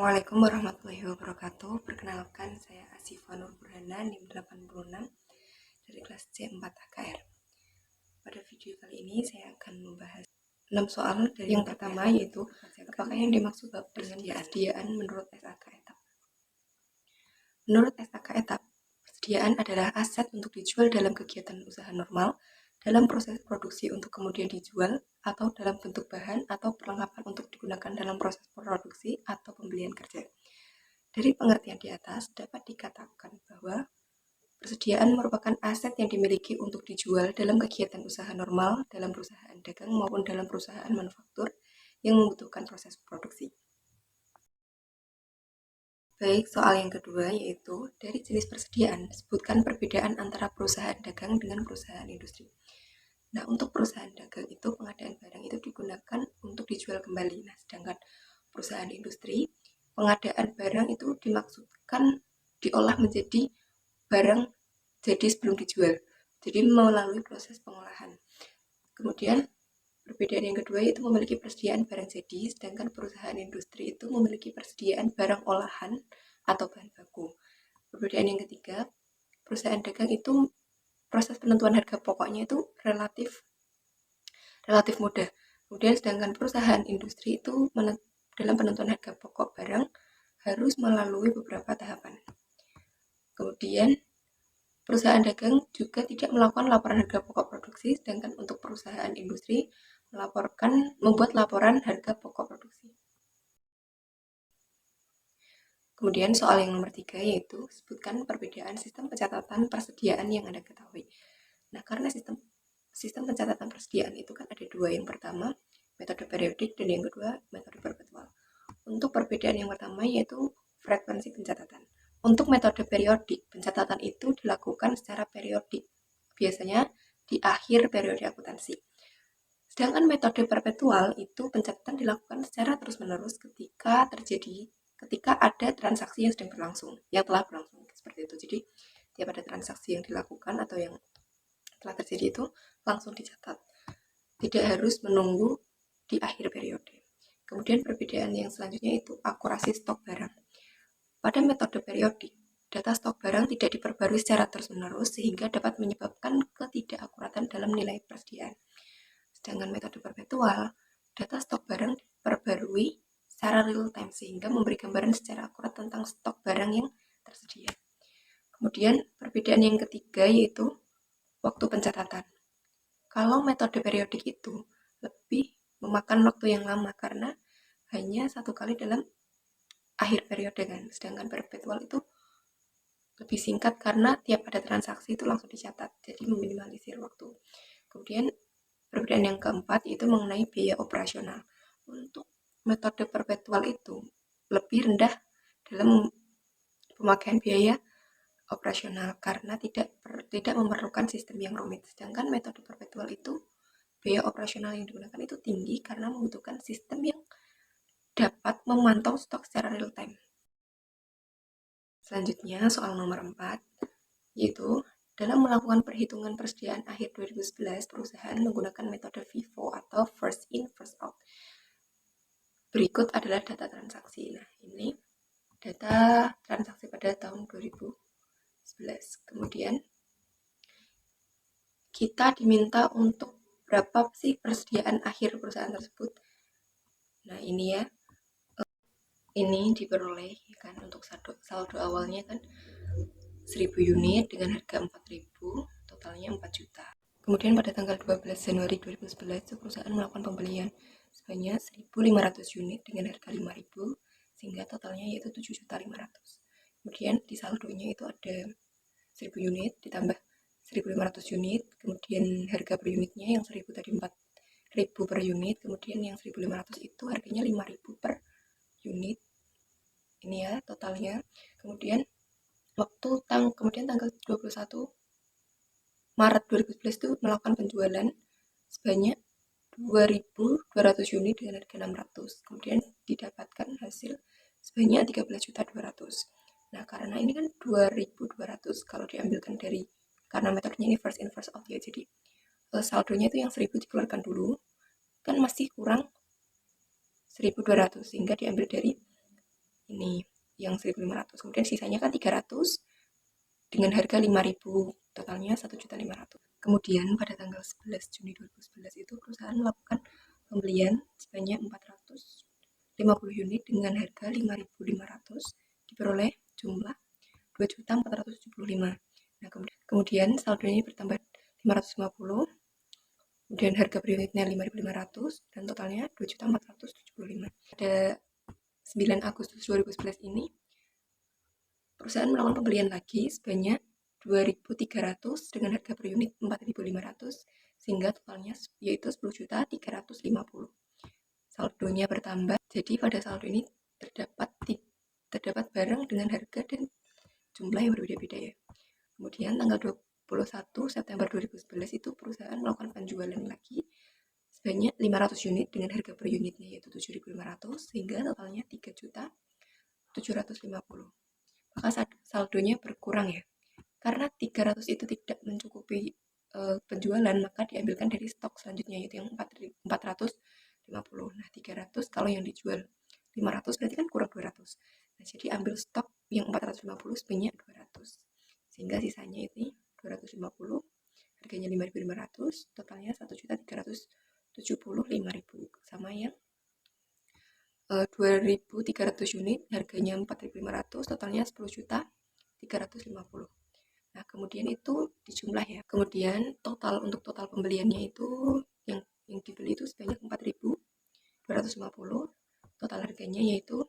Assalamualaikum warahmatullahi wabarakatuh. Perkenalkan, saya Asifa Nur Burhana, NIM 86 dari kelas C4 AKR. Pada video kali ini saya akan membahas 6 soal dari yang pertama, yaitu apakah yang dimaksud dengan persediaan menurut SAK etap. Menurut SAK etap, persediaan adalah aset untuk dijual dalam kegiatan usaha normal, dalam proses produksi untuk kemudian dijual, atau dalam bentuk bahan atau perlengkapan untuk digunakan dalam proses produksi atau pembelian kerja. Dari pengertian di atas, dapat dikatakan bahwa persediaan merupakan aset yang dimiliki untuk dijual dalam kegiatan usaha normal, dalam perusahaan dagang maupun dalam perusahaan manufaktur yang membutuhkan proses produksi. Baik, soal yang kedua yaitu dari jenis persediaan, sebutkan perbedaan antara perusahaan dagang dengan perusahaan industri. Nah, untuk perusahaan dagang itu pengadaan barang itu digunakan untuk dijual kembali. Nah, sedangkan perusahaan industri, pengadaan barang itu dimaksudkan diolah menjadi barang jadi sebelum dijual. Jadi melalui proses pengolahan. Kemudian perbedaan yang kedua yaitu memiliki persediaan barang jadi, sedangkan perusahaan industri itu memiliki persediaan barang olahan atau bahan baku. Perbedaan yang ketiga, perusahaan dagang itu proses penentuan harga pokoknya itu relatif mudah. Kemudian sedangkan perusahaan industri itu dalam penentuan harga pokok barang harus melalui beberapa tahapan. Kemudian perusahaan dagang juga tidak melakukan laporan harga pokok produksi, sedangkan untuk perusahaan industri membuat laporan harga pokok produksi. Kemudian soal yang nomor 3 yaitu sebutkan perbedaan sistem pencatatan persediaan yang Anda ketahui. Nah, karena sistem pencatatan persediaan itu kan ada dua. Yang pertama, metode periodik, dan yang kedua, metode perpetual. Untuk perbedaan yang pertama yaitu frekuensi pencatatan. Untuk metode periodik, pencatatan itu dilakukan secara periodik, biasanya di akhir periode akuntansi. Sedangkan metode perpetual itu pencatatan dilakukan secara terus-menerus ketika ada transaksi yang sedang berlangsung, yang telah berlangsung, seperti itu. Jadi, tiap ada transaksi yang dilakukan atau yang telah terjadi itu langsung dicatat, tidak harus menunggu di akhir periode. Kemudian perbedaan yang selanjutnya itu akurasi stok barang. Pada metode periodik, data stok barang tidak diperbarui secara terus-menerus sehingga dapat menyebabkan ketidakakuratan dalam nilai persediaan. Sedangkan metode perpetual, data stok barang diperbarui secara real time sehingga memberi gambaran secara akurat tentang stok barang yang tersedia. Kemudian perbedaan yang ketiga yaitu waktu pencatatan. Kalau metode periodik itu lebih memakan waktu yang lama karena hanya satu kali dalam akhir periode kan. Sedangkan perpetual itu lebih singkat karena tiap ada transaksi itu langsung dicatat. Jadi meminimalisir waktu. Kemudian perbedaan yang keempat yaitu mengenai biaya operasional. Untuk metode perpetual itu lebih rendah dalam pemakaian biaya operasional karena tidak memerlukan sistem yang rumit. Sedangkan metode perpetual itu biaya operasional yang digunakan itu tinggi karena membutuhkan sistem yang dapat memantau stok secara real time. Selanjutnya soal nomor 4 yaitu dalam melakukan perhitungan persediaan akhir 2011, perusahaan menggunakan metode FIFO atau first in first out. Berikut adalah data transaksi. Nah, ini data transaksi pada tahun 2011. Kemudian kita diminta untuk berapa sih persediaan akhir perusahaan tersebut. Nah, ini ya. Ini diperoleh kan untuk saldo awalnya kan 1000 unit dengan harga 4.000, totalnya 4 juta. Kemudian pada tanggal 12 Januari 2011 perusahaan melakukan pembelian sebanyak 1.500 unit dengan harga 5.000 sehingga totalnya yaitu 7.500.000. Kemudian di saldonya itu ada 1.000 unit ditambah 1.500 unit, kemudian harga per unitnya yang 1.000 tadi 4.000 per unit, kemudian yang 1.500 itu harganya 5.000 per unit. Ini ya totalnya. Kemudian tanggal 21 Maret 2011 itu melakukan penjualan sebanyak 2.200 unit dengan harga 600. Kemudian didapatkan hasil sebanyak 13.200.000. Nah, karena ini kan 2.200 kalau diambilkan karena metodenya ini first in first out ya. Jadi saldonya itu yang 1.000 dikeluarkan dulu. Kan masih kurang 1.200 sehingga diambil dari ini yang 1.500, kemudian sisanya kan 300 dengan harga 5.000, totalnya 1.500.000. Kemudian pada tanggal 11 Juni 2011 itu perusahaan melakukan pembelian sebanyak 450 unit dengan harga 5.500, diperoleh jumlah 2.475. Nah, kemudian saldonya bertambah 550, kemudian harga per unitnya 5.500 dan totalnya 2.475. Pada 9 Agustus 2011 ini perusahaan melakukan pembelian lagi sebanyak 2.300 dengan harga per unit 4.500 sehingga totalnya yaitu 10.350. Saldonya bertambah. Jadi pada saldo ini terdapat barang dengan harga dan jumlah yang berbeda-beda ya. Kemudian tanggal 21 September 2011 itu perusahaan melakukan penjualan lagi sebanyak 500 unit dengan harga per unitnya yaitu 7.500 sehingga totalnya 3.750. Maka saldonya berkurang ya. Karena 300 itu tidak mencukupi penjualan, maka diambilkan dari stok selanjutnya yaitu yang 450. Nah, 300 kalau yang dijual 500 berarti kan kurang 200. Nah, jadi ambil stok yang 450 sebanyak 200. Sehingga sisanya ini 250, harganya 5.500, totalnya 1.375.000 sama yang 2.300 unit, harganya 4.500, totalnya 10.350. Nah, kemudian itu dijumlah ya. Kemudian untuk total pembeliannya itu yang dibeli itu sebanyak 4.250. Total harganya yaitu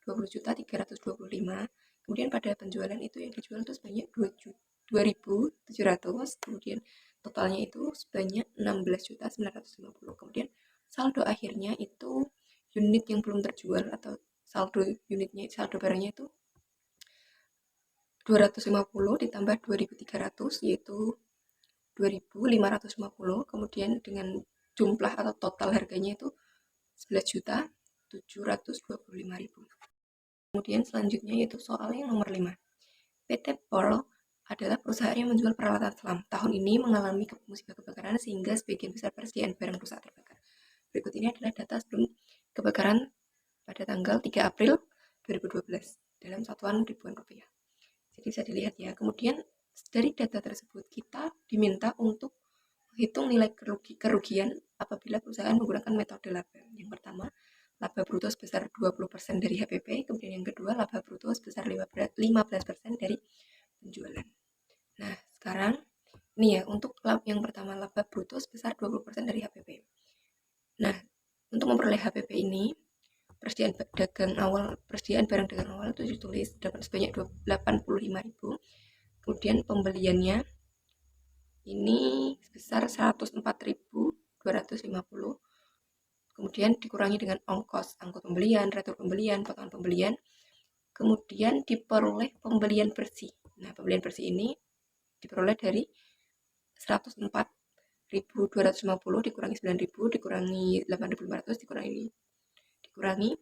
20.325. Kemudian pada penjualan itu yang dijual itu sebanyak 2.700. Kemudian totalnya itu sebanyak 16.950. Kemudian saldo akhirnya itu unit yang belum terjual atau saldo barangnya itu 250 ditambah 2.300 yaitu 2.550. Kemudian dengan jumlah atau total harganya itu 11.725.000. Kemudian selanjutnya yaitu soal yang nomor 5. PT Pearl adalah perusahaan yang menjual peralatan selam. Tahun ini mengalami musibah kebakaran sehingga sebagian besar persediaan barang rusak terbakar. Berikut ini adalah data sebelum kebakaran pada tanggal 3 April 2012 dalam satuan ribuan rupiah. Jadi bisa dilihat ya. Kemudian dari data tersebut kita diminta untuk menghitung nilai kerugian apabila perusahaan menggunakan metode laba. Yang pertama, laba bruto sebesar 20% dari HPP, kemudian yang kedua laba bruto sebesar 15% dari penjualan. Nah, sekarang ini ya untuk yang pertama laba bruto sebesar 20% dari HPP. Nah, untuk memperoleh HPP ini persediaan barang dagang awal itu ditulis sebanyak 85.000. Kemudian pembeliannya ini sebesar 104.250. Kemudian dikurangi dengan ongkos angkut pembelian, retur pembelian, potongan pembelian. Kemudian diperoleh pembelian bersih. Nah, pembelian bersih ini diperoleh dari 104.250 dikurangi 9.000 dikurangi 8.500 dikurangi 7.000.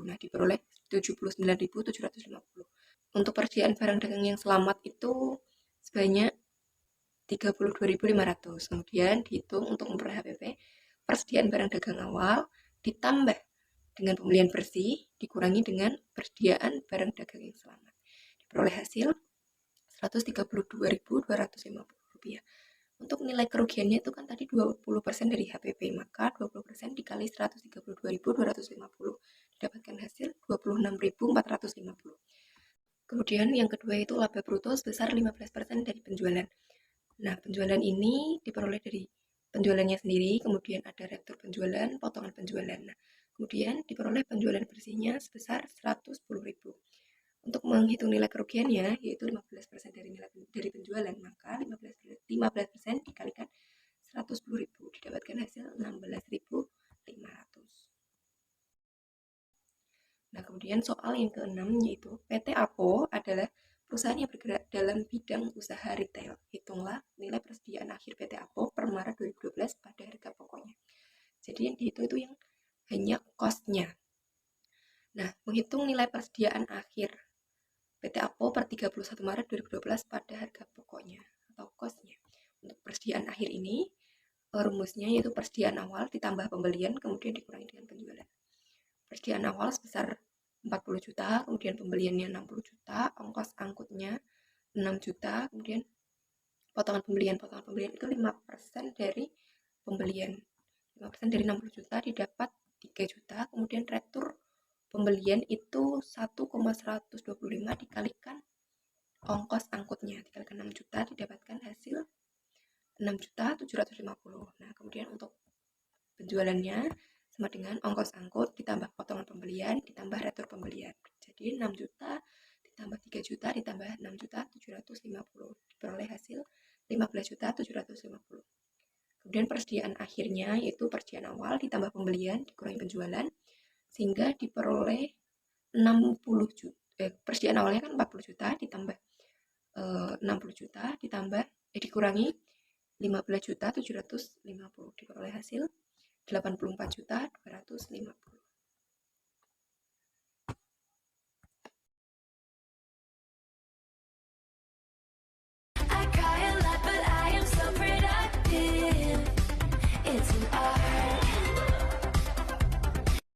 Nah, diperoleh 79.750. Untuk persediaan barang dagang yang selamat itu sebanyak 32.500. Kemudian dihitung untuk memperoleh HPP, persediaan barang dagang awal ditambah dengan pembelian bersih dikurangi dengan persediaan barang dagang yang selamat. Diperoleh hasil 132.250 rupiah. Untuk nilai kerugiannya itu kan tadi 20% dari HPP, maka 20% dikali 132.250 didapatkan hasil 26.450. Kemudian yang kedua itu laba bruto sebesar 15% dari penjualan. Nah, penjualan ini diperoleh dari penjualannya sendiri, kemudian ada retur penjualan, potongan penjualan. Nah, kemudian diperoleh penjualan bersihnya sebesar 110.000. Untuk menghitung nilai kerugiannya, yaitu 15% dari penjualan, maka 15% dikalikan 110.000 didapatkan hasil 16.500. Nah, kemudian soal yang keenam yaitu PT Apo adalah perusahaan yang bergerak dalam bidang usaha retail. Hitunglah nilai persediaan akhir PT Apo per Maret 2012 pada harga pokoknya. Jadi yang dihitung itu yang hanya cost-nya. Nah, menghitung nilai persediaan akhir PT Apo per 31 Maret 2012 pada harga pokoknya atau cost-nya. Untuk persediaan akhir ini, rumusnya yaitu persediaan awal ditambah pembelian kemudian dikurangi dengan penjualan. Persediaan awal sebesar 40 juta, kemudian pembeliannya 60 juta, ongkos angkutnya 6 juta, kemudian potongan pembelian itu 5% dari pembelian. 5% dari 60 juta didapat 3 juta, kemudian retur pembelian itu 1,125 dikalikan ongkos angkutnya, dikalikan 6 juta didapatkan hasil 6.750.000. Nah, kemudian untuk penjualannya sama dengan ongkos angkut ditambah potongan pembelian ditambah retur pembelian. Jadi 6 juta ditambah 3 juta ditambah 6.750.000 diperoleh hasil 15.750.000. Kemudian persediaan akhirnya yaitu persediaan awal ditambah pembelian dikurangi penjualan sehingga diperoleh 60 juta. Persediaan awalnya kan 40 juta ditambah 60 juta ditambah dikurangi 15.750.000 diperoleh hasil 84.250.000.